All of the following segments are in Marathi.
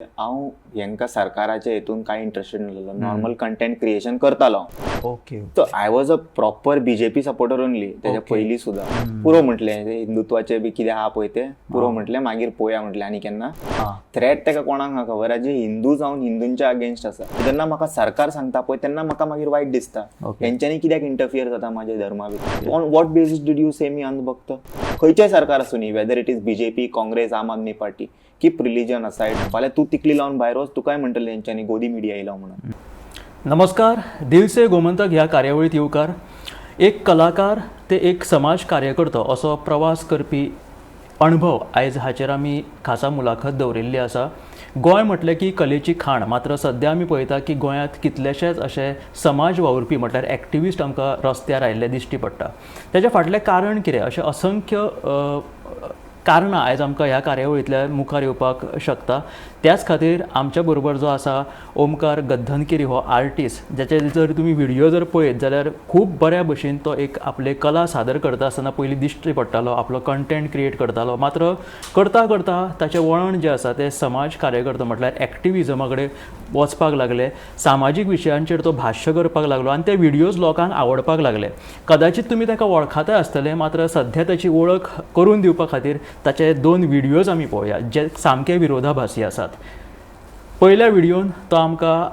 हांव हेंका सरकाराच्या हितून कांय इंटरेस्टेड नासलो, नॉर्मल कंटेंट क्रिएशन करतालो. ओके. तो I was a proper BJP supporter only. तेच्या पयलीं सुद्दां पुरो म्हटलें हिंदुत्वाचे बी कितें आहा पळय तें पुरो म्हटलें, मागीर पळोवया म्हटलें आनी केन्ना थ्रेट तेका कोणाक ना खबर आहा जे हिंदू जावन हिंदूंच्या अगेन्स्ट आसा. जेन्ना म्हाका सरकार सांगता पळय तेन्ना म्हाका मागीर वायट दिसता, हेंच्यांनी कित्याक इंटरफियर जाता म्हाज्या धर्मा भितर. On what basis did you say me अंधभक्त? खंयचेंय सरकार आसूं न्ही, whether it is BJP, Congress, Aam Aadmi Party, keep religion aside. फाल्यां तूं तिकली लावन भायर वच, तुकाय म्हणटलें हेंच्यांनी गोदी मिडिया येयला म्हणून. नमस्कार. दिल से गोमंतक ह्या कार्यावळीत येवकार. एक कलाकार ते एक समाज कार्यकर्तो असो प्रवास करपी अणभव आयज हाचेर आमी खासा मुलाखत दवरिल्ली आसा. गोंय म्हटलें की कलेची खाण, मात्र सद्या आमी पळयता की गोंयांत कितलेशेच अशे समाज वावुरपी म्हटल्यार एक्टिविस्ट आमकां रस्त्यार आयिल्ले दिश्टी पडटा. तेच्या फाटलें कारण कितें अशें असंख्य कारणां आयज आमकां ह्या कार्यावळींतल्यान मुखार येवपाक शकता. त्याच खातीर आमच्या बरोबर जो आसा ओमकार गद्धनकेरी हो आर्टिस्ट, जाचे जर तुमी व्हिडिओ जर पळयत जाल्यार खूब बऱ्या भशेन तो एक आपले कला सादर करता आसतना पयलीं दिश्टी पडटालो, आपलो कंटेंट क्रिएट करतालो. मात्र करता करता ताचें वळण जें आसा तें समाज कार्यकर्तो म्हटल्यार एक्टिविजमा कडेन वचपाक लागले. सामाजीक विशयांचेर तो भाश्य करपाक लागलो आनी ते व्हिडिओज लोकांक आवडपाक लागले. कदाचित तुमी ताका वळखताय आसतले, मात्र सध्या ताची वळख करून दिवपा खातीर ताचे 2 व्हिडिओज आमी पळोवया जे सामके विरोधाभासी आसात. पयल्या व्हिडिओन तो आमकां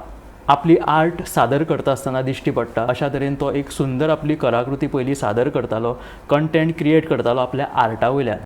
आपली आर्ट सादर करता आसतना दिश्टी पडटा. अशा तरेन तो एक सुंदर आपली कलाकृती पयलीं सादर करतालो, कंटेंट क्रिएट करतालो आपल्या आर्टा वयल्यान.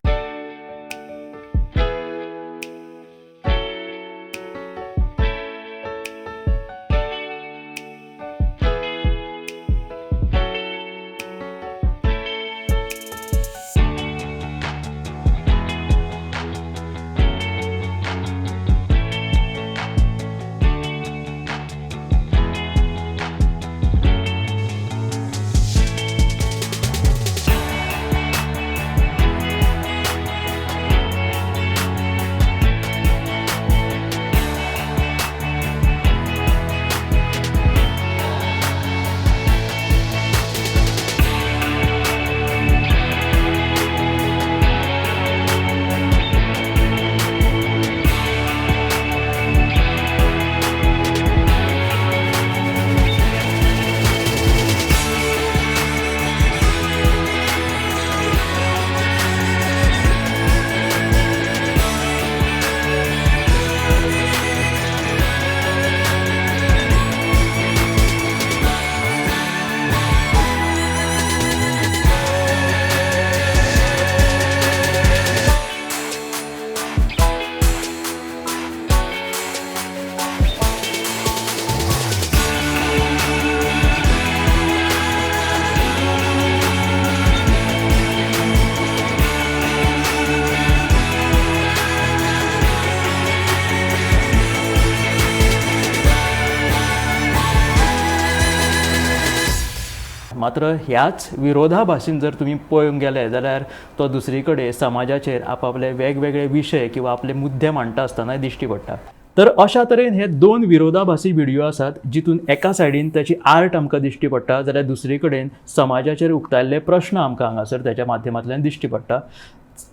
मात्र ह्याच विरोधाभासीन जर तुम्ही पळोवंक गेले जाल्यार तो दुसरी कडेन समाजाचेर आपापले वेगवेगळे विशय किंवा आपले मुद्दे मांडटा आसतना दिश्टी पडटा. तर अशा तरेन हे 2 विरोधाभासी व्हिडिओ आसात, जितून एका सायडीन त्याची आर्ट आमकां दिश्टी पडटा जाल्यार दुसरी कडेन समाजाचेर उक्तायल्ले प्रश्न आमकां हांगासर त्याच्या माध्यमांतल्यान दिश्टी पडटा.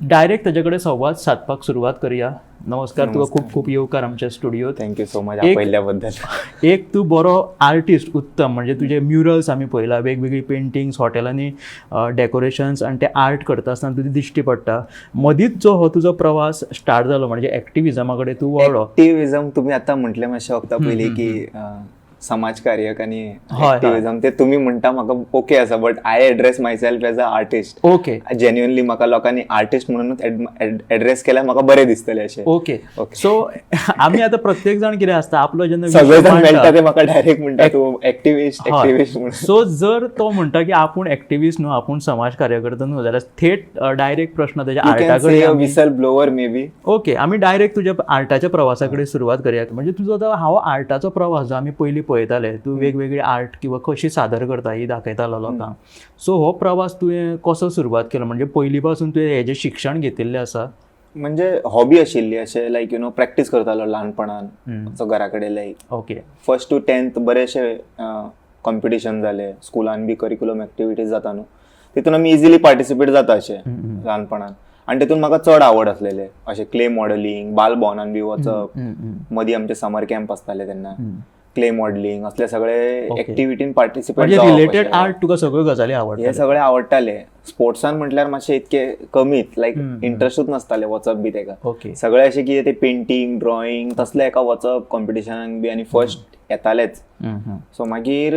डायरेक्ट ताचे कडेन संवाद साधपाक सुरवात करूया. नमस्कार. तुका खूब खूब येवकार आमच्या स्टुडियोत. थँक्यू सो मच आपयल्या बद्दल. एक तूं बरो आर्टिस्ट, उत्तम. म्हणजे तुजे म्युरल्स आमी पळयला, वेगवेगळी पेंटिंग्स, हॉटेलांनी डेकोरेशन्स आनी ते आर्ट करता आसतना तुजी दिश्टी पडटा. मदींच जो हो तुजो प्रवास स्टार्ट जालो म्हणजे एक्टिविजमा कडेन तूं वळ्ळो. एक्टिविजम तुम्ही आता म्हटलें मातशें वक्ता पयलीं की समाजकार्यक आणि एक्टिविजम ते तुम्ही म्हणटा म्हाका ओके आसा, but I address my self age a artist. Okay. Genuinely म्हाका लोकांनी आर्टिस्ट म्हणूनच एड्रेस केल्यार म्हाका बरें दिसतलें अशें. ओके. सो आमी आतां प्रत्येक जाण कितें आसता आपलो जेन्ना सगळे जाण मेळटा ते म्हाका डायरेक्ट म्हणटा तूं एक्टिविस्ट म्हणून. सो जर तो म्हणटा की आपूण एक्टिविस्ट न्हू, आपूण समाज कार्यकर्ता न्हू, जाल्यार थेट डायरेक्ट प्रश्न त्याच्या आर्टा कडेन whistle blower may be. Okay. आमी डायरेक्ट तुज्या आर्टाच्या प्रवासा कडेन सुरवात करयात. म्हणजे तुजो तो हांव आर्टाचो प्रवास जो आमी पयलीं पळयताले, तूं वेगवेगळी आर्ट किंवा कशी सादर करता ही दाखयतालो लोकांक. सो हो प्रवास तुवें कसो सुरवात केलो? म्हणजे पयलीं पासून तुवें हेजें शिक्षण घेतिल्लें आसा? म्हणजे हॉबी आशिल्ली अशें लायक प्रॅक्टीस करतालो ल्हानपणान घरा कडेन. Like okay. 1st to 10th बरेशे कॉम्पिटिशन जाले स्कुलान बी, करिक्युलम एक्टिविटीज जाता न्हू, तितून आमी इजिली पार्टिसिपेट जाता अशें ल्हानपणान. आणि तितून म्हाका चड आवड आसलेले अशे क्ले मॉडेलिंग, बाल भवनान बी वचप, मदीं आमचे समर कॅम्प आसताले तेन्ना क्ले मॉडेलिंग असले सगळे ऍक्टिव्हिटीन पार्टिसिपेट म्हणजे रिलेटेड आर्ट तुका सगळ्यो गजाली आवडटा? हे सगळे आवडटाले. स्पोर्ट्सान म्हटल्यार मातशे इतके कमीच, लायक इंट्रस्टूच नासताले वचप बी तेका. ओके. सगळे अशे कितें ते पेंटिंग, ड्रॉइंग तसले एका वचप कॉम्पिटिशनाक बी, आनी फर्स्ट येतालेच. सो मागीर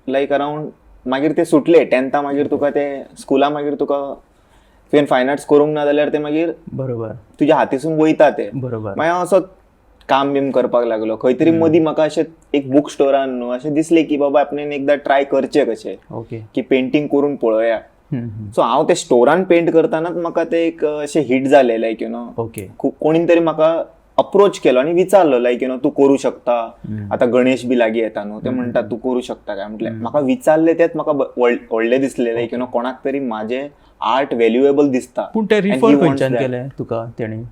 लायक अरावंड मागीर ते सुटले 10th मागीर तुका ते स्कुला मागीर तुवें फायन आर्ट्स करूंक ना जाल्यार ते मागीर बरोबर तुज्या हातीसून वयता ते. बरोबर. मागीर हांव असो काम बीम करपाक लागलो. खंय तरी मदीं म्हाका अशें एक बुक स्टोरान न्हू अशें दिसलें की बाबा आपणें एकदां ट्राय करचें कशें, ओके, की पेंटिंग करून पळोवया. सो हांव ते स्टोरान पेंट करतानाच म्हाका ते एक अशें हिट जालें, लायक ओके, कोणी तरी म्हाका अप्रोच केलो आनी विचारलो लायक तूं करूं शकता. आतां गणेश बी लागीं येता न्हू, ते म्हणटात तूं करूं शकता काय म्हटलें. म्हाका विचारलें तेच म्हाका व्हडलें दिसलें, लायक कोणाक तरी म्हाजें आर्ट व्हॅल्युएबल दिसता. पूण ते रिफर खंयच्यान केलें तुका तेणी?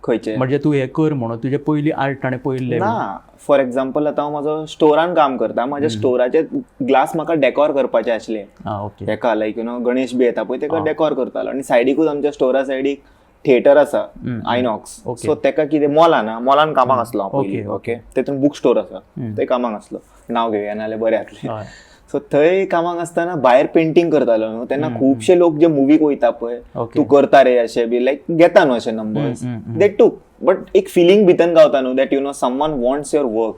खंयचे म्हणजे तू हे कर म्हणून तुजे पयली आर्ट ताणें पळयल्ले? ना, फॉर एक्झाम्पल आतां हांव म्हाजो स्टोरान काम करता, म्हाज्या स्टोराचे ग्लास म्हाका डेकोर करपाचे आसले. ओके. हेका लायक गणेश बी येता पळय तेका डेकोर करतालो. आनी सायडीकूच आमच्या स्टोरा सायडीक थिएटर आसा, आयनॉक्स. सो तेका कितें मॉलान कामाक आसलो हांव पयलीं. ओके. तेतून बुक स्टोर आसा, ते कामाक आसलो. नांव घेवया नाल्यार बरें जातलें. सो थंय कामाक आसतना भायर पेंटिंग करतालो न्हू, तेन्ना खुबशे लोक जे मुवीक वयता पळय, तूं करता रे अशें बी, लायक घेता न्हू अशे नंबर्स, दे टूक. बट एक फिलींग भितन गावता न्हू, that someone wants your work.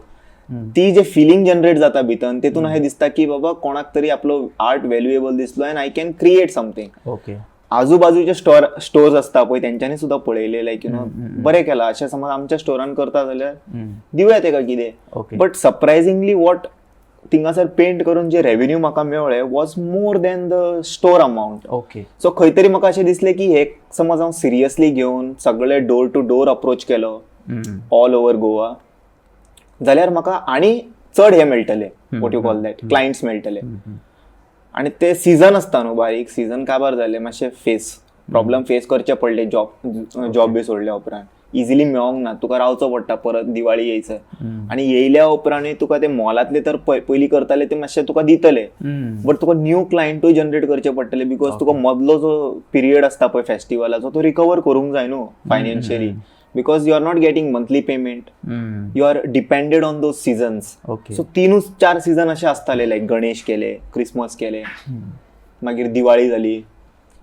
ती जे फिलींग जनरेट जाता भितन, तेतून अशें दिसता की बाबा कोणाक तरी आपलो आर्ट व्हॅल्युएबल दिसलो end I can create something. Okay. आजूबाजूचे स्टोर्स आसता पळय तेंच्यांनी सुद्दां पळयले, लायक बरें केलां. अशें समज आमच्या स्टोरान करता जाल्यार दिवया तेका कितें. बट सरप्रायझिंगली वॉट थिंगासर पेंट करून जे रेव्हेन्यू म्हाका मेळ्ळे was more than the store amount. Okay. So खंय तरी म्हाका अशें दिसलें की हे समज हांव सिरियसली घेवन सगळे डोर टू डोर अप्रोच केलो ऑल ओव्हर गोवा जाल्यार म्हाका आनी चड हे मेळटले, what you call that, clients मेळटले. आनी ते सीझन आसता न्हू, बारीक सीझन काबार जाले, मातशे प्रॉब्लम फेस करचे पडले. जॉब बी सोडल्या उपरांत इजिली मेळोंक ना, तुका रावचो पडटा परत दिवाळी येयसर. आनी येयल्या उपरांत तुका ते मॉलांतले तर पयलीं करताले ते मातशे तुका दितले, बट तुका न्यू क्लायंटूय जनरेट करचे पडटले, बिकॉज तुका मदलो जो पिरियड आसता पळय फेस्टिवलाचो तो रिकवर करूंक जाय न्हू financially, because you are not getting monthly payment, you are depended on those seasons. So 3-4 season असे आसताले, लायक गणेश केले, क्रिसमस केले, मागीर दिवाळी जाली.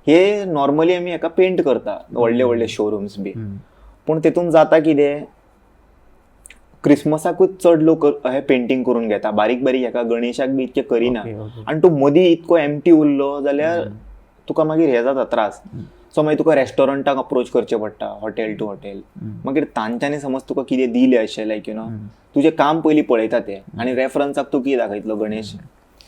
हे नॉर्मली आमी हेका पेंट करता, व्हडले व्हडले शोरूम्स बी. पूण तेतून जाता कितें, क्रिसमसाकूच चड लोक हे पेंटिंग करून घेता, बारीक बारीक हेका गणेशाक बी इतके करिना. आनी तूं मदीं इतको एम्प्टी उरलो जाल्यार तुका मागीर हे जाता त्रास. सो मागीर तुका रेस्टॉरंटाक अप्रोच करचें पडटा, हॉटेल टू हॉटेल. मागीर तांच्यांनी समज तुका कितें दिलें अशें, लायक तुजें काम पयलीं पळयता ते, आनी रेफरन्साक तूं कितें दाखयतलो गणेश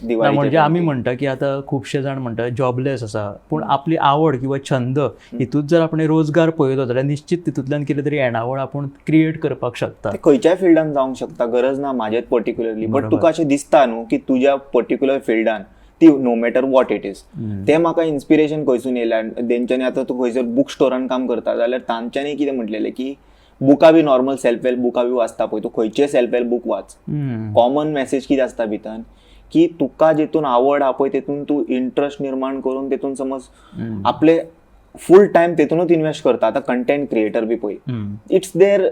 दिवाळी. म्हणजे आमी म्हणटा की आतां खुबशे जाण म्हणटा जॉबलेस आसा, पूण आपली आवड किंवा छंद हितूच जर आपण रोजगार पळयलो जाल्यार निश्चित तितूंतल्यान कितें तरी येणावळ आपूण क्रिएट करपाक शकता. खंयच्याय फिल्डान जावंक शकता, गरज ना म्हाजेच पर्टिक्युलरली. बट तुका अशें दिसता न्हू की तुज्या पर्टिक्युलर फिल्डान ती no matter what it is, ते म्हाका इन्स्पिरेशन खंयसून येयलां. तेंच्यांनी आतां तूं खंयसर बुक स्टोरान काम करता जाल्यार तांच्यांनी कितें म्हटलेलें की बुकां बी नॉर्मल सेल्फ हेल्प बुकां बी वाचता पळय, तूं खंयचेय सेल्फ हेल्प बूक वाच. कॉमन मेसेज कितें आसता भितन की तुका जेतून आवड आहा पळय तेतून तूं इंट्रस्ट निर्माण करून तेतून समज आपले फूल टायम तेतूनच इन्वेस्ट करता. आतां कंटेंट क्रिएटर बी पळय, it's there,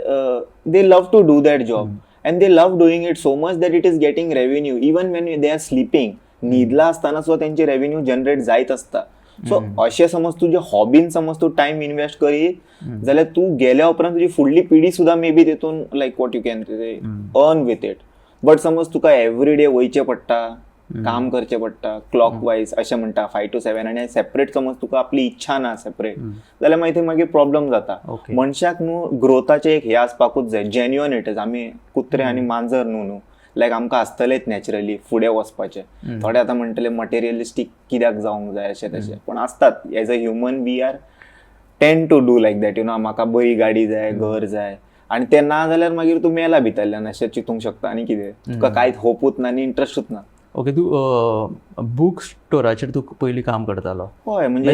they love to do that job and they love doing it so much that it is getting revenue even when they are sleeping. न्हिदला आसतना सुद्दां तेंचे रेव्हेन्यू जनरेट जायत आसता. सो अशें समज तुज्या हॉबीन समज तूं टायम इन्वेस्ट करीत जाल्यार तूं गेल्या उपरांत तुजी फुडली पिढी सुद्दां मे बी तेतून लायक what you can earn with it. But समज तुका एवरी डे वयचें पडटा, काम करचें पडटा क्लॉक वायज अशें म्हणटा 5 to 7, आनी सेपरेट समज तुका आपली इच्छा ना सेपरेट जाल्यार मागीर थंय मागीर प्रॉब्लम जाता. मनशाक न्हू ग्रोथाचे एक हे आसपाकूच जाय, जेन्युअन इट इज. आमी कुत्रे आनी मांजर न्हू लायक आमकां आसतलेच नॅचरली फुडें वचपाचें. थोडे आतां म्हणटले मटेरियलिस्टीक कित्याक जावंक जाय अशें तशें, पूण आसतात as a human we are tend to do like that. म्हाका बरी गाडी जाय, घर जाय, आनी ते ना जाल्यार मागीर तूं मेला भितरल्यान अशें चिंतूंक शकता. आनी कितें तुका कांयच होपूच ना आनी इंट्रस्टूच ना. ओके. तूं बुक स्टोराचेर तूं पयलीं काम करतालो? हय, म्हणजे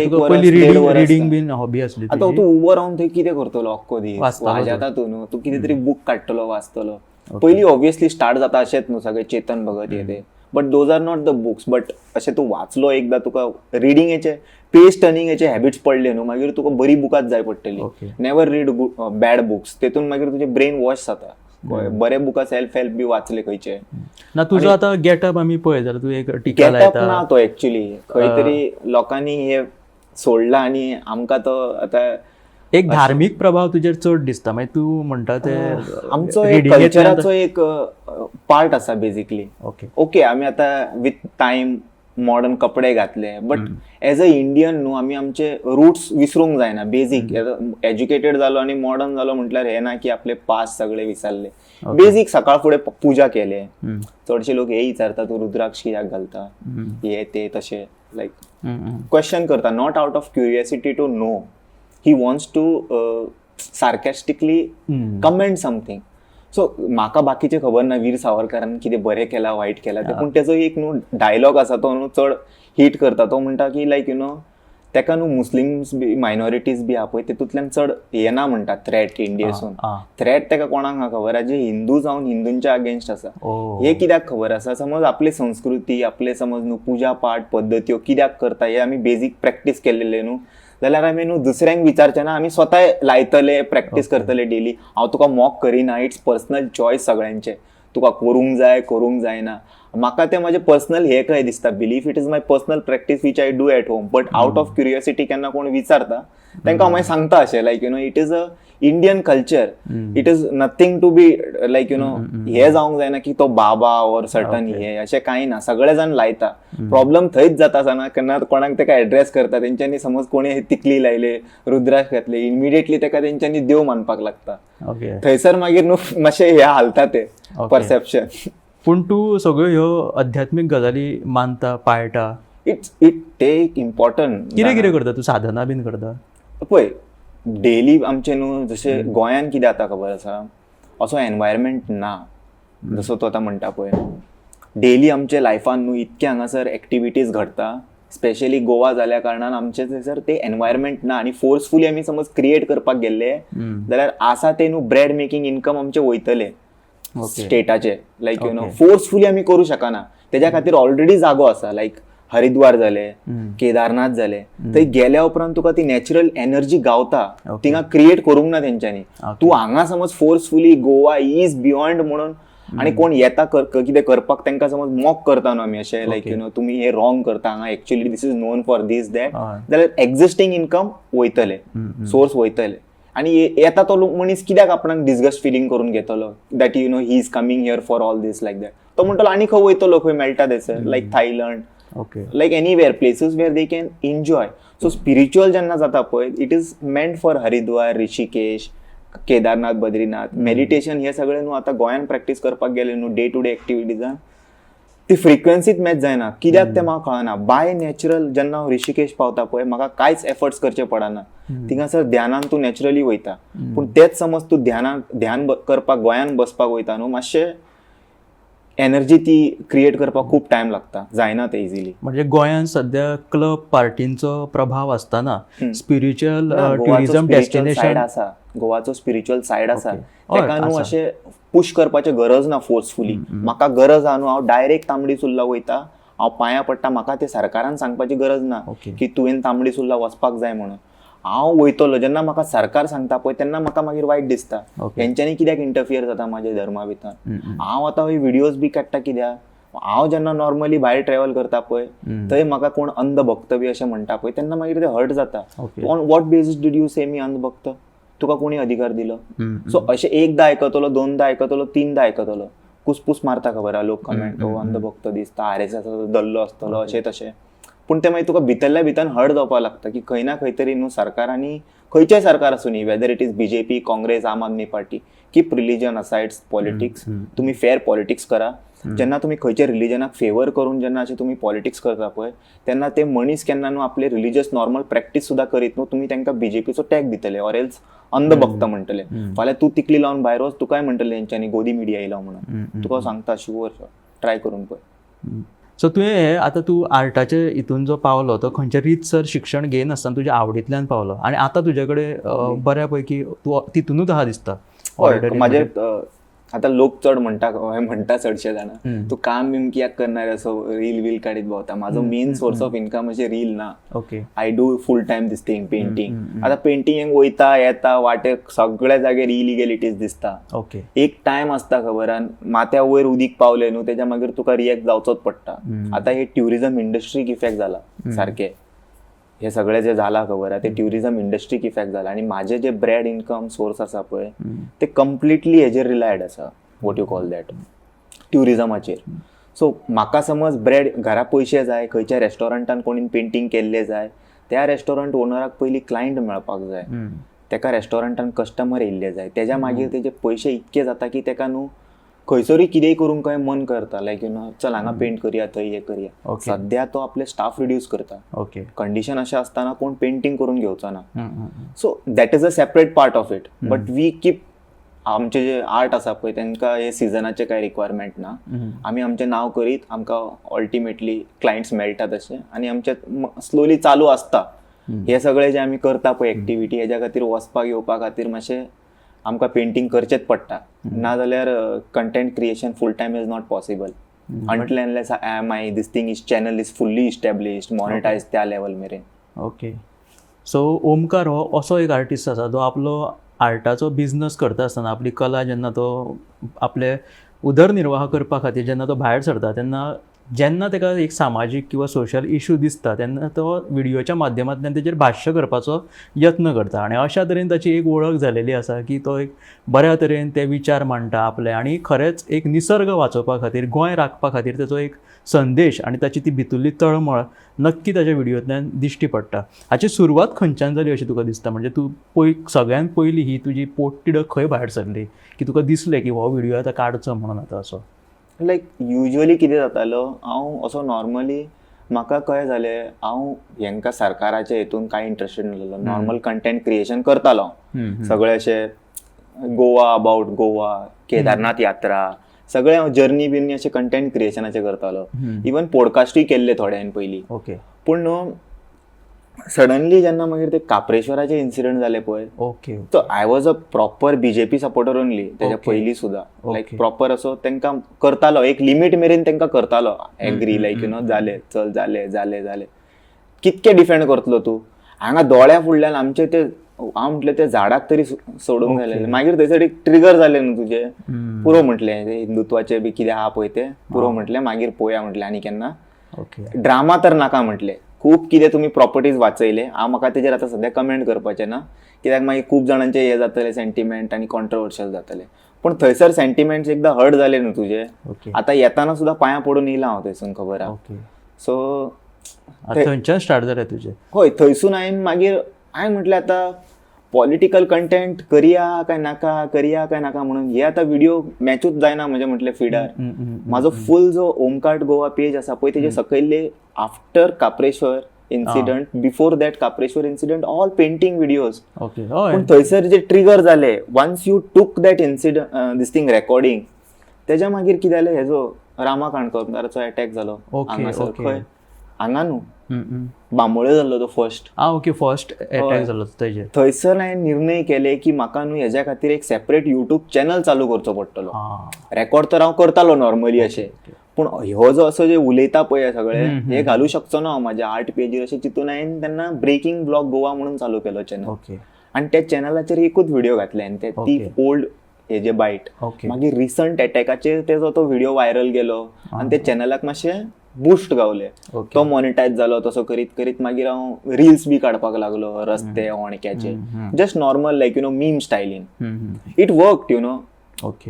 रिडींग बीन हॉबी आसली. आतां तूं उबो रावन थंय कितें करतलो अख्खो दीस, वाजता तूं न्हू, तूं कितें तरी बूक काडटलो वाचतलो. पयलीं ऑब्वियसली स्टार्ट जाता अशेंच न्हू सगळे चेतन भगत हे ते, but those are not the books. But अशें तूं वाचलो एकदां तुका रिडिंगेचे पेज टर्निंगाचे हॅबिट्स पडले न्हू मागीर तुका बरी बुकात जाय पडटली. Okay. Never read bad books, तेतून मागीर तुजे ब्रेन वॉश जाता. बरे बुका सेल्फ हेल्प बी वाचले खंयचे. ना तुजो आता गेटअप आमी पळय जाल्यार तू एक टिका गेटअप लायता. ना तो एक्चुअली खंय तरी लोकांनी हे सोडला आणि आमकां तो आता एक धार्मीक प्रभाव तुजेर चड दिसता. मागीर तू म्हणटा ते आमचो एक कल्चराचो एक पार्ट आसा बेसिकली. ओके आमी आतां विथ टायम मॉडर्न कपडे घातले, बट एज अ इंडियन न्हू आमी आमचे रूट्स विसरूंक जायना. बेसिक एज्युकेटेड जालो आणि मॉडर्न जालो म्हटल्यार हे ना की आपले पास्ट सगळे विसरले. बेसिक सकाळ फुडें पुजा केले. चडशे लोक हे विचारता तू रुद्राक्ष कित्याक घालता, हे ते तशे लायक क्वेश्चन करता, not out of curiosity to know. He wants to sarcastically comment something. So म्हाका बाकीचे खबर ना वीर सावरकरान कितें बरें केला वायट केला ते, पूण तेजो एक न्हू डायलॉग आसा तो न्हू चड हिट करता. तो म्हणटा की लायक तेका न्हू मुस्लिम्स बी मायनॉरिटीज बी आहा पळय तेतूंतल्यान चड येना म्हणटा थ्रेट इंडियेसून. थ्रेट तेका कोणाक हा खबर आहा जे हिंदू जावन हिंदूंच्या अगेन्स्ट आसा. हे कित्याक खबर आसा, समज आपली संस्कृती आपले समज न्हू पुजा पाठ पद्दत्यो कित्याक करता हे आमी बेसिक प्रॅक्टीस केलेले न्हू जाल्यार आमी न्हू दुसऱ्यांक विचारचे ना, आमी स्वता लायतले प्रॅक्टीस करतले डेली. हांव तुका मॉक करिना, इट्स पर्सनल चॉयस सगळ्यांचे, तुका करूंक जाय करूंक जायना. म्हाका ते म्हाजे पर्सनल हे कशें दिसता belief, it is my personal practice which I do at home. But out of curiosity केन्ना कोण विचारता तांकां हांव मागीर सांगता अशें like it is a Indian culture. It is nothing to be like हे जावंक जायना की तो बाबा ऑर सर्टन हे अशें कांय ना. सगळे जाण लायता. प्रॉब्लम थंयच जाता जाणा केन्ना कोणाक तेका एड्रेस करता तेंच्यांनी समज कोणी तिकली लायले रुद्राक्ष घातले इमिडिएटली तेका तेंच्यांनी देव मानपाक लागता. थंयसर मागीर न्हू मातशें हे हालता ते परसेप्शन. पूण तूं सगळ्यो ह्यो अध्यात्मीक गजाली मानता पाळटा. It take important. कितें कितें करता तूं, साधना बीन करता पळय डेली आमचे न्हू जशे गोंयान कितें जाता खबर आसा, असो एनवायरमेंट ना जसो तूं आतां म्हणटा पळय. डेली आमच्या लायफान न्हू इतके हांगासर एक्टिविटीज घडटा, स्पेशली गोवा जाल्या कारणान आमचे थंयसर ते एनवायरमेंट ना. आनी फोर्सफुली आमी समज क्रिएट करपाक गेल्ले जाल्यार आसा ते न्हू ब्रेड मेकिंग इनकम आमचे वयतले स्टेटाचे. लायक फोर्सफुली आमी करूं शकना. तेज्या खातीर ऑलरेडी जागो आसा. लायक हरिद्वार जाले, केदारनाथ जाले, थंय गेल्या उपरांत तुका ती नॅचरल एनर्जी गावता, तिंगा क्रिएट करूंक ना तेंच्यांनी. तूं हांगा समज फोर्सफुली गोवा इज बियॉन्ड म्हणून आणि कोण येता कितें करपाक तांकां समज मॉक करता न्हू आमी अशें लायक तुमी हे रॉंग करता हांगा actually this is known for this that, जाल्यार एक्झिस्टींग इनकम वयतले, सोर्स वयतले. आणि येता तो लोक मनीस कित्याक आपणाक डिस्गस्ट फिलींग करून घेतलो that he is coming here for all these like that. तो म्हणटलो आनी खंय वयतलो खंय मेळटा थंयसर लायक Thailand, like anywhere places where they can enjoy. So spiritual जेन्ना जाता पळय it is meant for Haridwar, Rishikesh, Kedarnath, Badrinath. Meditation हे सगळे न्हू आतां गोंयान प्रॅक्टीस करपाक गेले न्हू डे टू डे एक्टिविटीजान ती फ्रिक्वेन्सीच मॅच जायना. कित्याक तें म्हाका कळना. बाय नॅचरल जेन्ना हांव ऋषिकेश पावता पळय म्हाका कांयच एफर्ट्स करचे पडना. थिंगासर ध्यानान तूं नॅचरली वयता. पूण तेच समज तूं ध्यान करपाक गोंयान बसपाक वयता न्हू मातशें एनर्जी ती क्रिएट करपाक खूप टायम लागता, जायना ते इजिली. म्हणजे गोंयान सध्या क्लब पार्टींचो प्रभाव आसतना स्पिरिच्युअल ट्युरिझम डेस्टिनेशन आसा, गोवाचो स्पिरिच्युअल सायड आसा. तेका न्हू अशें पुश करपाची गरज ना फोर्सफुली. म्हाका गरज आहा न्हू हांव डायरेक्ट तांबडी सुर्ला वयता, हांव पांयां पडटा. म्हाका ते सरकारान सांगपाची गरज ना की तुवें तांबडी सुर्ला वचपाक जाय म्हणून. हांव वयतलो जेन्ना म्हाका सरकार सांगता पळय तेन्ना म्हाका मागीर वायट दिसता हेंच्यांनी कित्याक इंटरफियर जाता म्हाज्या धर्मा भितर. हांव आतां व्हिडियोज बी काडटा कित्याक, हांव जेन्ना नॉर्मली भायर ट्रॅव्हल करता पळय थंय म्हाका कोण अंधभक्त बी अशें म्हणटा पळय तेन्ना मागीर ते हर्ट जाता. On what basis did you say me अंधभक्त, तुका कोणी अधिकार दिलो? सो अशें एकदां आयकतलो, दोनदां आयकतलो, तीनदां आयकतलो, कुसपूस मारता खबर आहा लोक कमेंट, अंधभक्त दिसता, RSS दल्लो आसतलो अशें तशें. पूण ते मागीर तुका भितरल्या भितर हर्ट जावपाक लागता की खंय ना खंय तरी न्हू सरकारांनी, खंयचेय सरकार आसूं न्ही, whether it is BJP, Congress, Aam Aadmi Party, keep religion असायड politics. तुम्ही फेअर पॉलिटिक्स करा. जेन्ना तुम्ही खंयच्या रिलीजनाक फेवर करून जेन्ना अशें तुम्ही पॉलिटिक्स करता पळय तेन्ना ते मनीस केन्ना न्हू आपले रिलीजियस नॉर्मल प्रॅक्टीस सुद्धा करीत न्हू तुमी तांकां BJPचो टॅग दितले ऑर एल्स अंधभक्त म्हणटले. फाल्यां तूं तिकली लावन भायर वच तुकाय म्हणटले तेंच्यांनी गोदी मिडिया येयला म्हणून. तुका सांगता शुअर ट्राय करून पळय. सो तुवें आतां तूं आर्टाचे हितून जो पावलो तो खंयच्या रीतसर शिक्षण घेयन आसतना तुज्या आवडींतल्यान पावलो आनी आतां तुजे कडेन बऱ्या पैकी तूं तितूनूच आहा दिसता. म्हाजे आता लोक चड म्हणटा चडशे जाणां तू काम बिम कित्याक करणार असो रील वील काडीत भोंवता. म्हाजो मेन सोर्स ऑफ इनकम अशें रील ना. Okay. I do full time this thing painting. आतां पेंटिंग वयता येता वाटेक सगळे जाग्यार इलिगॅलिटीज दिसता. ओके. एक टायम आसता खबर माथ्या वयर उदीक पावले न्हू तेच्या मागीर तुका रिएक्ट जावचोच पडटा. आतां हे ट्युरिझम इंडस्ट्रीक इफेक्ट जाला सारखे. हे सगळे जे जाला खबर आहा ते ट्युरिझम इंडस्ट्रीक इफेक्ट जाला आणि माझे जे ब्रेड इनकम सोर्स आसा पळय ते कम्प्लिटली हेजेर रिलायड आसा. वॉट यू कॉल दॅट ट्युरिझमाचेर. सो म्हाका समज ब्रेड घरा पयशे जाय खंयच्या रेस्टॉरंटान कोणी पेंटिंग केल्ले जाय त्या रेस्टॉरंट ओनराक पयलीं क्लायंट मेळपाक जाय. तेका रेस्टॉरंटान कस्टमर येयल्ले जाय. तेज्या मागीर तेजे पयशे इतके जाता की तेका न्हू खंयसरूय कितेंय करूंक कहें मन करता. लायक चल हांगा पेंट करया थंय हे करया. सद्या तो आपले स्टाफ रिड्यूस करता. ओके. कंडिशन अशें आसतना कोण पेंटिंग करून घेवचो ना. So that is a separate part of it. But we keep आमचे जे आर्ट आसा पळय तांकां हे सिजनाचे कांय रिक्वायरमेंट ना. आमी आमचें नांव करीत आमकां अल्टिमेटली क्लायंट्स मेळटात अशें आणि आमचे स्लोली चालू आसता. हे सगळे जे आमी करता पळय एक्टिविटी हेज्या खातीर वचपाक येवपा खातीर मातशें आमकां पेंटिंग करचेंच पडटा. नाजाल्यार content creation full time is not possible until unless my this thing is channel is fully established monetize त्या लेवल मेरेन. ओके. सो ओमकार हो असो एक आर्टिस्ट आसा जो आपलो आर्टाचो बिझनस करता आसतना आपली कला जेन्ना तो आपले उदरनिर्वाह करपा खातीर जेन्ना तो भायर सरता तेन्ना जेन्ना ताका एक सामाजीक किंवा सोशल इश्यू दिसता तेन्ना तो व्हिडिओच्या माध्यमांतल्यान तेजेर भाश्य करपाचो यत्न करता. आनी अशा तरेन ताची एक वळख जालेली आसा की तो एक बऱ्या तरेन ते विचार मांडटा आपले आनी खरेंच एक निसर्ग वाचोवपा खातीर गोंय राखपा खातीर ताचो एक संदेश आनी ताची ती भितरली तळमळ नक्की ताच्या व्हिडिओंतल्यान दिश्टी पडटा. हाची सुरवात खंयच्यान जाली अशें तुका दिसता? म्हणजे तूं सगळ्यान पयलीं ही तुजी पोटतिडक खंय भायर सरली की तुका दिसलें की हो व्हिडिओ आतां काडचो म्हणून आतां असो? लायक युजली कितें जातालो हांव असो नॉर्मली म्हाका कळ्ळें जालें हांव हेंकां सरकाराच्या हितून कांय इंट्रस्टेड नासलो. नॉर्मल कंटेंट क्रिएशन करतालो हांव. सगळे अशें गोवा अबाउट गोवा केदारनाथ यात्रा सगळे हांव जर्नी बिर्नी अशें कंटेंट क्रिएशनाचें करतालो. इवन पॉडकास्टूय केल्ले थोड्यान पयलीं. ओके. पूण न्हू सडनली जेन्ना मागीर ते काप्रेश्वराचे इन्सिडंट जाले पळय. Okay. So I was a proper BJP supporter only तेच्या पयलीं सुद्दां. लायक प्रॉपर असो तांकां करतालो एक लिमीट मेरेन तांकां करतालो एग्री लायक जाले चल जाले जाले जाले. कितके डिफेंड करतलो तूं? हांगा दोळ्या फुडल्यान आमचे ते हांव म्हटलें ते झाडाक तरी सोडूंक जाय. मागीर थंयसर एक ट्रिगर जालें न्हू तुजे. पुरो म्हटलें हिंदुत्वाचे बी कितें आहा पळय ते पुरो म्हटलें मागीर पळोवया म्हटलें आनी केन्ना. ओके. ड्रामा तर नाका म्हटलें. खूब कितें तुमी प्रॉपर्टीज वाचयले हांव म्हाका तेजेर आतां सद्या कमेंट करपाचें ना कित्याक मागीर खूब जाणांचे हे जातले सेंटिमेंट आनी कॉन्ट्रोवर्शियल जातले. पूण थंयसर सेंटिमेंट्स एकदां हर्ट जाले न्हू तुजे. आतां येताना सुद्दां पांयां पडून येयला हांव थंयसून खबर आहा. सो थंयच्यान स्टार्ट जालें तुजें? हय थंयसून हांवें म्हटलें आतां पॉलिटिकल कंटेंट करया काय नाका म्हणून हे आतां व्हिडिओ मॅचूच जायना म्हणजे म्हटलें फिडार. म्हाजो फूल जो ओमकार्ट गोवा पेज आसा पळय तेजे सकयल्ले after Kapreshwar incident before that Kapreshwar incident all painting videos. पूण थंयसर जे ट्रिगर जाले once you took that incident this thing recording तेज्या मागीर कितें जालें हेजो रामा काणकोरकाराचो अटॅक जालो हांगासर खंय हांगा न्हू बांबोळे जाल्लो तो फर्स्ट. ओके. फर्स्ट अटॅक जालो तेजेर. थंयसर हांवें निर्णय केले की म्हाका न्हू हेज्या खातीर एक सेपरेट युट्यूब चॅनल चालू करचो पडटलो. रेकॉर्ड तर हांव करतालो नॉर्मली अशें पूण हो जो असो जे उलयता पळय सगळे हे घालू शकचो ना हांव म्हाज्या आर्ट पेजीर अशें चिंतून हांवें तेन्ना ब्रेकिंग ब्लॉग गोवा म्हणून चालू केलो चॅनल. आनी त्या चॅनलाचेर एकूच व्हिडिओ घातले आनी ते ती ओल्ड हेजे बायट. मागीर रिसंट अटॅकाचेर तेजो तो व्हिडिओ व्हायरल गेलो आनी ते चॅनलाक मातशें बूस्ट गावले. तो मॉनिटायज जालो तसो करीत करीत मागीर हांव रिल्स बी काडपाक लागलो रस्ते ओणक्याचे जस्ट नॉर्मल लायक मीम स्टायलीन. It worked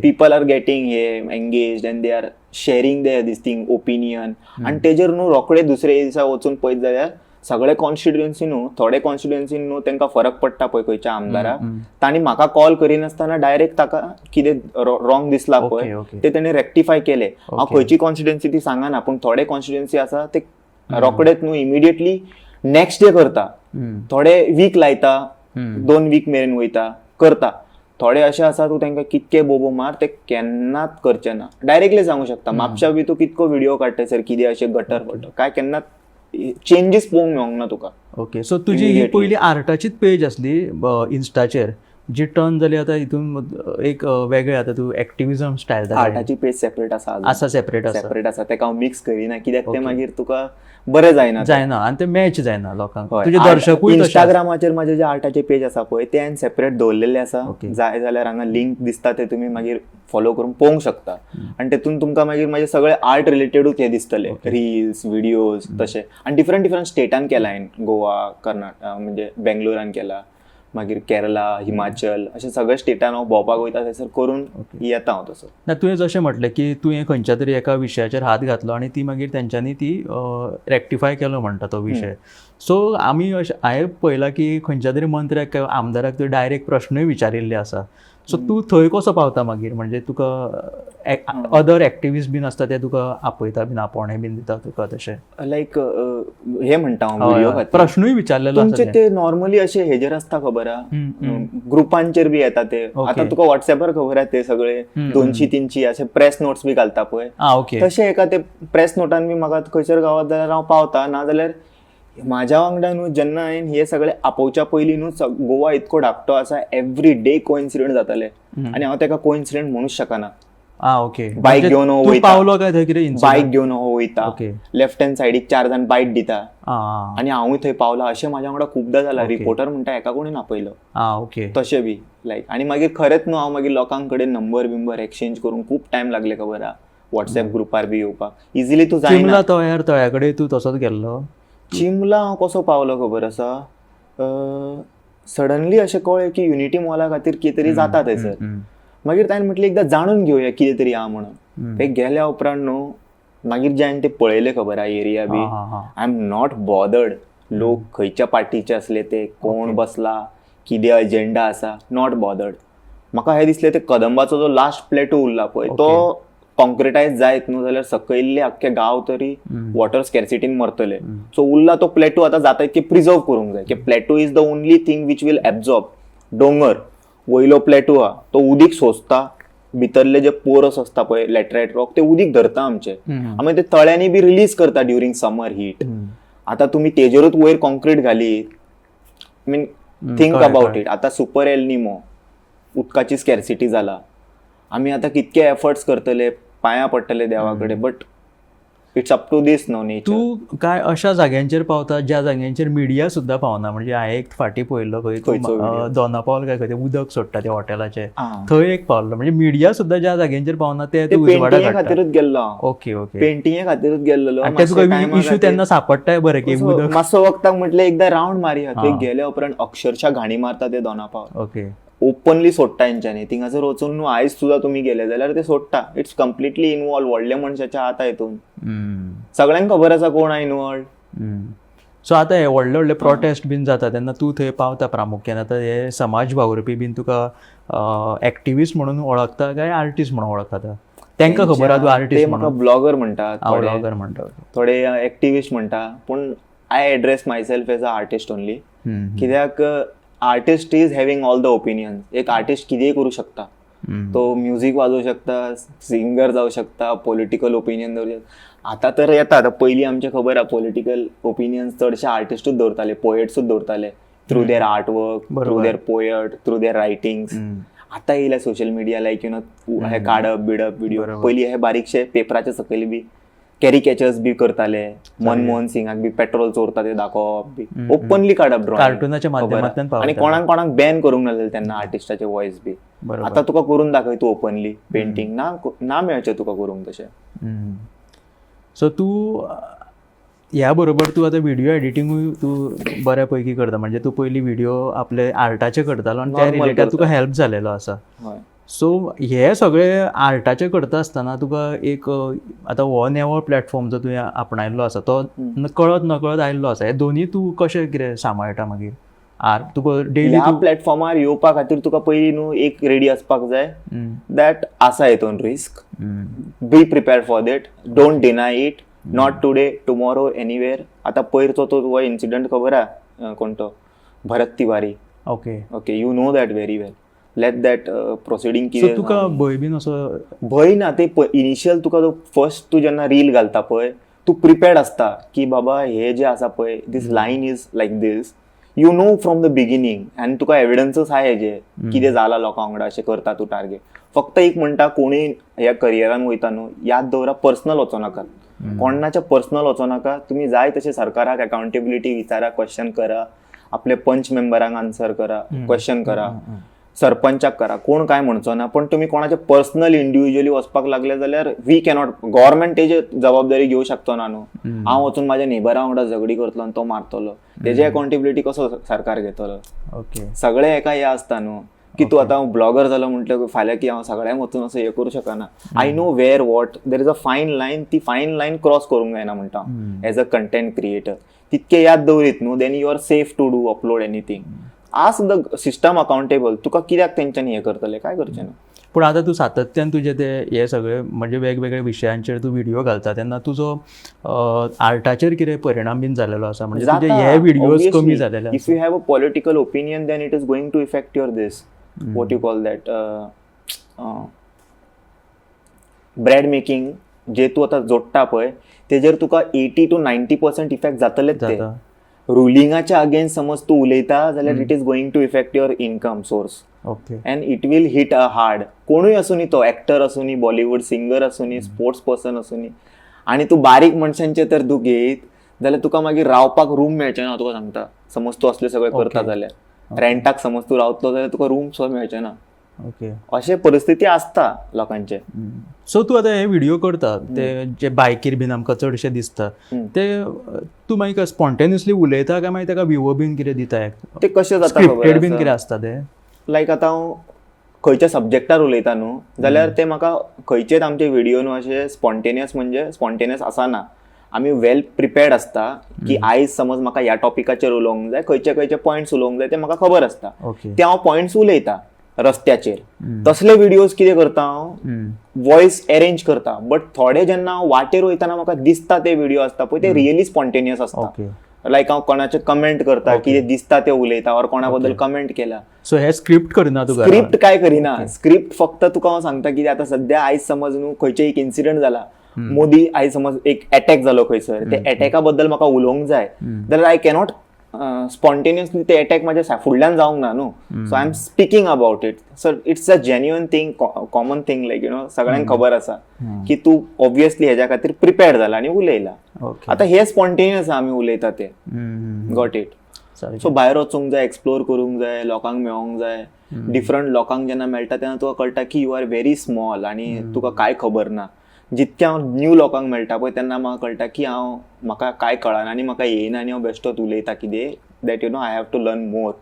people are getting engaged and they are sharing their this thing opinion and तेजेर न्हू रोखडे दुसरे दिसा वचून पळयत जाल्यार सगळे कॉन्स्टिट्युएन्सी न्हू थोडे कॉन्स्टिट्युएन्सी न्हू तांकां फरक पडटा पळय खंयच्या आमदाराक तांणी म्हाका कॉल करिनासतना डायरेक्ट ताका कितें रॉंग दिसला पळय ते ताणें रेक्टिफाय केले. हांव खंयची कॉन्स्टिट्युएन्सी ती सांगना पूण थोडे कॉन्स्टिट्युएन्सी आसा ते रोखडेच न्हू इमिडिएटली नेक्स्ट डे करता. थोडे वीक लायता 2 वीक मेरेन वयता करता. थोडे अशे आसा तूं तांकां कितके बोबो मार ते केन्नाच करचे ना. डायरेक्टली सांगू शकता म्हापशा बी तूं कितको व्हिडिओ काडटसर कितें अशें गटर पडटा काय केन्नाच चेंजीस पळोवंक मेळोंक ना तुका. ओके. सो तुजी ही पयली आर्टाचीच पेज आसली इन्स्टाचेर जी टर्न जाली आतां हितून एक वेगळें आतां तूं एक्टिविजम स्टायल आर्टाची पेज सेपरेट आसा सेपरेट आसा सेपरेट आसा तेका हांव मिक्स करिना कित्याक ते मागीर तुका बरें जायना आनी ते मॅच जायना लोकांक हय. तुजे दर्शकूय तशे इंस्टाग्रामाचेर म्हाजे जे आर्टाचे पेज आसा पळय ते हांवें सेपरेट दवरलेले आसा Okay. जाय जाल्यार हांगा लिंक दिसता ते तुमी मागीर फॉलो करून पळोवंक शकता आनी तेतून तुमकां मागीर म्हाजे सगळे आर्ट रिलेटेडूच हे दिसतले रील्स व्हिडिओज तशे आनी डिफरंट स्टेटान केला हांवें गोवा कर्नाटक म्हणजे बेंगलोरान केला मागीर केरला हिमाचल अशे सगळे स्टेटान हांव भोंवपाक वयता थंयसर करून येता हांव तसो. ना तुवें जशें म्हटलें की तुवें खंयच्या तरी एका विशयाचेर हात घातलो आनी ती मागीर तेंच्यांनी ती रेक्टिफाय केलो म्हणटा तो विशय. सो आमी हांवें पळयलां की खंयच्या तरी मंत्र्याक आमदाराक तुवें डायरेक्ट प्रश्नूय विचारिल्ले आसा. सो तूं थंय कसो पावता मागीर म्हणजे तुका अदर एक्टिविस्ट बीन आसता ते तुका आपयता बीन आपोवणे बीन दिता तुका तशें लायक हे म्हणटा हांव व्हिडिओ खातीर प्रश्नूय विचारलेलो तुमचे ते नॉर्मली अशे हेजेर आसता खबर आहा ग्रुपांचेर बी येता ते आतां तुका व्हॉट्सॅपार खबर आहा ते सगळे 200-300 अशे प्रेस नोट्स बी घालता पळय ओके तशें एका ते प्रेस नोटान बी म्हाका खंयसर गावात जाल्यार हांव पावता नाजाल्यार म्हाज्या वांगडा न्हू जेन्ना हांवें हे सगळे आपोवच्या पयलीं न्हू गोवा इतको धाकटो आसा एवरी डे कोइन्सिडंट जाताले आनी हांव तेका कोइन्सिडंट म्हणूच शकना. ओके बायक घेवन हो वयता पावलो काय थंय कितें बायक घेवन हो वयता ओके लेफ्ट हँड सायडीक 4 जाण बायट दिता आं आनी हांवूय थंय पावला अशें म्हाज्या वांगडा खूबदां जालां. रिपोर्टर म्हणटा एका कोणी आपयलो ओके तशें बी लायक आनी मागीर खरेंच न्हू हांव मागीर लोकांक कडेन नंबर बिंबर एक्सचेंज करून खूब टायम लागले खबर आहा व्हॉट्सॅप ग्रुपार बी येवपाक इजिली तूं जायना. चिमला तळ्या कडेन तूं तसोच गेल्लो चिमला हांव कसो पावलो खबर आसा सडनली अशें कळ्ळें की युनिटी मॉला खातीर कितें तरी जाता थंयसर मागीर ताणें म्हटलें एकदां जाणून घेवया कितें तरी आहा म्हणून ते गेल्या उपरांत न्हू मागीर जे हांवें ते पळयले खबर आहा area be I am not bothered लोक खंयच्या पार्टीचे असले ते कोण बसला कितें अजेंडा आसा नॉट बॉदर्ड. म्हाका हें दिसलें ते कदंबाचो जो लास्ट प्लेटू उरला पळय तो कॉन्क्रिटायज जायत न्हू जाल्यार सकयल्ले आख्खे गांव तरी वॉटर स्कॅरसिटीन मरतले. सो उरला तो प्लेटू आतां जाता इतके प्रिजर्व करूंक जाय की plateau is the only thing which will absorb डोंगर वयलो प्लेटू आहा तो उदीक सोंसता भितरले जे पोरस आसता पळय लॅटरायट रॉक ते उदीक धरता आमचे आमी ते तळ्यांनी बी रिलीज करता ड्युरींग समर हीट. आतां तुमी तेजेरूच वयर कॉन्क्रीट घालीत I mean think about it. आतां सुपर एल निमो उदकाची स्कॅरसिटी जाला आमी आतां कितके एफर्ट्स करतले पांयां पडटले देवा कडेन but it's up to this no nature. तूं काय अशा जाग्यांचेर पावता ज्या जाग्यांचेर मिडिया सुद्दां पावना म्हणजे हांवें एक फाटीं पळयल्लो खंय दोनापावल काय खंय ते उदक सोडटा त्या हॉटेलाचे थंय एक पावलो म्हणजे मिडिया सुद्दां ज्या जाग्यांचेर पावना ते पेंटिंगे खातीरूच गेल्लो हांव. ओके ओके पेंटिंगे खातीरूच गेल्लो तुका इश्यू तेन्ना सापडटाय बरें की उदक मातसो वक्ताक म्हटलें एकदां रावंड मारया थंय गेल्या उपरांत अक्षरशः घाणी मारता ते दोनापावल ओके ओपनली सोडटा हेंच्यांनी थिंगासर वचून न्हू आयज सुद्दां तुमी गेले जाल्यार ते सोडटा इट्स कम्प्लिटली इनवॉल्व व्हडल्या मनशाच्या हाता हितून सगळ्यांक खबर आसा कोण आहा इनवॉल्ड. सो आतां हे व्हडले व्हडले प्रोटेस्ट बीन जाता तेन्ना तूं थंय पावता प्रामुख्यान आतां हे समाज वावुरपी बीन तुका एक्टिविस्ट म्हणून वळखता काय आर्टिस्ट म्हणून वळखता तांकां खबर आहा तूं आर्टिस्ट म्हाका ब्लॉगर म्हणटा ब्लॉगर म्हणटा थोडे एक्टिविस्ट म्हणटा पूण I address myself as a artist only कित्याक artist is having all the opinion. एक आर्टिस्ट कितेंय करू शकता तो म्युझिक वाजवू शकता सिंगर जावं शकता पॉलिटिकल ओपिनियन दवरूं शकता. आतां तर येता आतां पयलीं आमचे खबर आहा पॉलिटिकल ओपिनियन्स चडशे आर्टिस्टूच दवरताले पोएट्सूच दवरताले थ्रू देर आर्ट वर्क थ्रू देर पोएट थ्रू देर रायटिंग्स. आतां येयल्या social media like you know हे काडप बिडप व्हिडिओ पयलीं हे बारीकशे पेपराचे सकयल बी कॅरिकेचर्स बी करताले मनमोहन सिंगाक बी पेट्रोल चोरता ते दाखोवप बी ओपनली काडप ड्रॉइंग कार्टुनाच्या माध्यमांतल्यान आनी कोणाक बॅन करूंक नासलें तेन्ना आर्टिस्टाचे वॉयस बी. आतां तुका करून दाखय तूं ओपनली पेंटिंग ना मेळचें तुका करूंक तशें. सो तूं ह्या बरोबर तूं आतां व्हिडिओ एडिटींगूय तूं बऱ्या पैकी करता म्हणजे तूं पयलीं व्हिडिओ आपले आर्टाचे करतालो आनी त्या रिलेटेड तुका हेल्प जालेलो आसा. सो हे सगळे आर्टाचे करता आसतना तुका एक आतां हो नेवो प्लॅटफॉर्म जो तुवें आपणायल्लो आसा तो कळत नकळत आयिल्लो आसा हे दोनी तूं कशें कितें सांबाळटा मागीर तुका डेली ह्या प्लॅटफॉर्मार येवपा खातीर तुका पयलीं न्हू एक रेडी आसपाक जाय दॅट आसा हितून रिस्क बी prepared for that don't deny it not today tomorrow anywhere. आतां पयरचो तो हो इन्सिडंट खबर आहा कोण तो Bharat Tiwari okay okay you know that very well let that proceeding कितें तुका भंय बीन असो भंय ना ते इनिशियल तुका फर्स्ट तूं जेन्ना रील घालता पळय तूं प्रिपेर्ड आसता की बाबा हे जे आसा पळय this line is like this you know from the beginning आनी तुका एविडन्सच आहा हेजे कितें जालां लोकां वांगडा अशें करता तूं टार्गेट. फक्त एक म्हणटा कोणूय ह्या करियरान वयता न्हू याद दवरा पर्सनल वचो नाकात, कोणाच्या पर्सनल वचो नाका. तुम्ही जाय तशें सरकाराक अकाउंटेबिलिटी विचारा, क्वेश्चन करा, आपले पंच मेंबरांक आन्सर करा, क्वेश्चन करा, सरपंचाक करा, कोण काय म्हणचो ना. पण तुम्ही कोणाचे पर्सनल इंडिव्हिज्युअली वचपाक लागले जाल्यार वी कॅनॉट, गव्हर्नमेंट तेजे जबाबदारी घेवं शकतो ना न्हू. हांव वचून माझ्या नेबरा वांगडा झगडी करतलो आनी तो मारतलो, तेजे अकाउंटेबिलिटी कसो सरकार घेतलो. ओके, सगळे एका हे आसता न्हू की तूं आतां ब्लॉगर जालो म्हटल्यार फाल्यां की हांव सगळ्यांक वचून असं हे करूं शकना. I know where what, there is a फायन लायन, ती फायन लायन क्रॉस करूंक जायना म्हणटा एज अ कंटेंट क्रिएटर. तितके याद दवरीत न्हू, then you are safe to do upload anything. Ask the system accountable, तुका कित्याक तेंच्यांनी हे करतले, काय करचें ना. पूण आतां तूं सातत्यान तुजे ते हे सगळे म्हणजे वेगवेगळ्या विशयांचेर तूं व्हिडिओ घालता तेन्ना तुजो आर्टाचेर कितें परिणाम बीन जालेलो आसा, म्हणजे तुजे हे व्हिडिओज कमी जालेले? If you have a political opinion then it is going to affect your this what you call that bread making, जे तूं आतां जोडटा पळय तेजेर तुका 80 to 90% इफेक्ट जातलेच ते. रुलिंगाच्या अगेन्स्ट समज तूं उलयता जाल्यार it is going to affect your income source. Okay, and it will hit a hard. कोणूय आसूनी, तो एक्टर आसूनी, बॉलिवूड सिंगर आसूनी, स्पोर्ट्स पर्सन आसूनी. आणि तूं बारीक मनशांचे तर तूं घेयत जाल्यार तुका मागीर रावपाक रूम मेळचे ना. तुका सांगता, समज तूं असले सगळे करता जाल्यार रेंटाक समज तूं रावतलो जाल्यार तुका रूम सुद्दां मेळचे ना. ओके, अशे परिस्थिती आसता लोकांचे. सो तूं आतां हे व्हिडिओ करता ते जे बायकीर बीन आमकां चडशे दिसता ते तूं मागीर स्पॉन्टेनियसली उलयता काय मागीर ताका व्ह्यू बीन कितें दिता? ते कशें जाता स्क्रिप्टेड बीन कितें आसता ते? लायक आतां हांव खंयच्या सब्जेक्टार उलयता न्हू जाल्यार ते म्हाका खंयचेच आमचे व्हिडिओ न्हू अशे स्पॉन्टेनियस म्हणजे स्पॉन्टेनियस आसना. आमी वेल प्रिपेर्ड आसता की आयज समज म्हाका ह्या टॉपिकाचेर उलोवंक जाय, खंयचे पॉयंट्स उलोवंक जाय ते म्हाका खबर आसता, ते हांव पॉयंट्स उलयता रस्त्याचेर. तसले व्हिडिओज कितें करता हांव, वॉयस अरेंज करता. बट थोडे जेन्ना हांव वाटेर वयताना म्हाका दिसता ते व्हिडिओ आसता पळय ते रियली स्पॉन्टेनियस आसता. लायक हांव कोणाचे कमेंट करता, कितें दिसता ते उलयता, और कोणा बद्दल कमेंट केला. सो हे स्क्रिप्ट करिना तूं? स्क्रिप्ट काय करिना. स्क्रिप्ट फक्त तुका हांव सांगता की आतां सध्या आयज समज न्हू खंयचे एक इन्सिडंट जाला, मोदी आयज समज एक अटॅक जालो खंयसर, ते अटॅका बद्दल म्हाका उलोवंक जाय जाल्यार आय कॅनॉट स्पॉन्टेनियसली ते अटॅक माझ्या फुडल्यान जावंक ना न्हू. So I am speaking about it. So it's a genuine thing, common thing, like you know सगळ्यांक खबर आसा की तूं ऑब्वियसली हेज्या खातीर प्रिपेर्ड जाला आनी उलयला. आतां हे स्पॉन्टेनियस आमी उलयता ते. Got it. सो भायर वचूंक जाय, एक्सप्लोर करूंक जाय, लोकांक मेळोंक जाय. डिफरंट लोकांक जेन्ना मेळटा तेन्ना तुका कळटा की यू आर व्हेरी स्मॉल आनी तुका काय खबर ना. जितके हांव न्यू लोकांक मेळटा पळय तेन्ना म्हाका कळटा की म्हाका काय कळना आनी म्हाका येयना आनी हांव बेश्टोच उलयता कितें, that you know I have to learn more.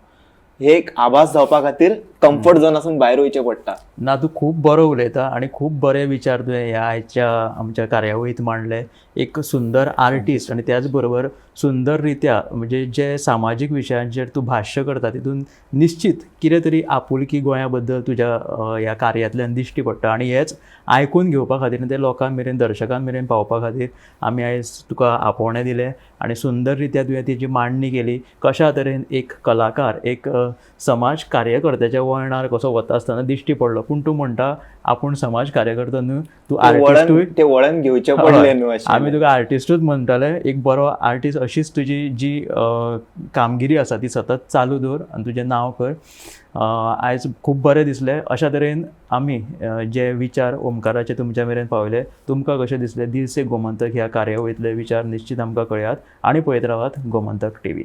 हे एक आभास जावपा खातीर कम्फर्ट झोनासून भायर वयचें पडटा. ना, तूं खूब बरो उलयता आनी खूब बरे विचार तुवें ह्या आयच्या आमच्या कार्यावळींत मांडले. एक सुंदर आर्टिस्ट आनी त्याच बरोबर सुंदर रित्या म्हणजे जे सामाजीक विशयांचेर तूं भाश्य करता तितून निश्चित कितें तरी आपुलकी गोंया बद्दल तुज्या ह्या कार्यातल्यान दिश्टी पडटा. आनी हेच आयकून घेवपा खातीर ते लोकां मेरेन, दर्शकां मेरेन पावपा खातीर आमी आयज तुका आपोवणें दिलें आनी सुंदर रित्या तुवें तेजी मांडणी केली. कशा तरेन एक कलाकार एक समाज कार्यकर्त्याच्या वळणार कसो वता आसतना दिश्टी पडलो. पूण तूं म्हणटा आपूण समाज कार्यकर्ता न्हू, तूं आर्टिस्टूय. ते वळण घेवचें पडलें न्हू. आमी तुका आर्टिस्टूच म्हणटाले. एक बरो आर्टिस्ट अशीच तुजी जी कामगिरी आसा ती सतत चालू दवर आनी तुजें नांव कर. आयज खूब बरें दिसलें. अशा तरेन आमी जे विचार ओमकाराचे तुमच्या मेरेन पावयले. तुमकां कशें दिसलें? दिल से गोमंतक ह्या कार्यावळींतले विचार निश्चित आमकां कळयात आनी पळयत रावात गोमंतक TV.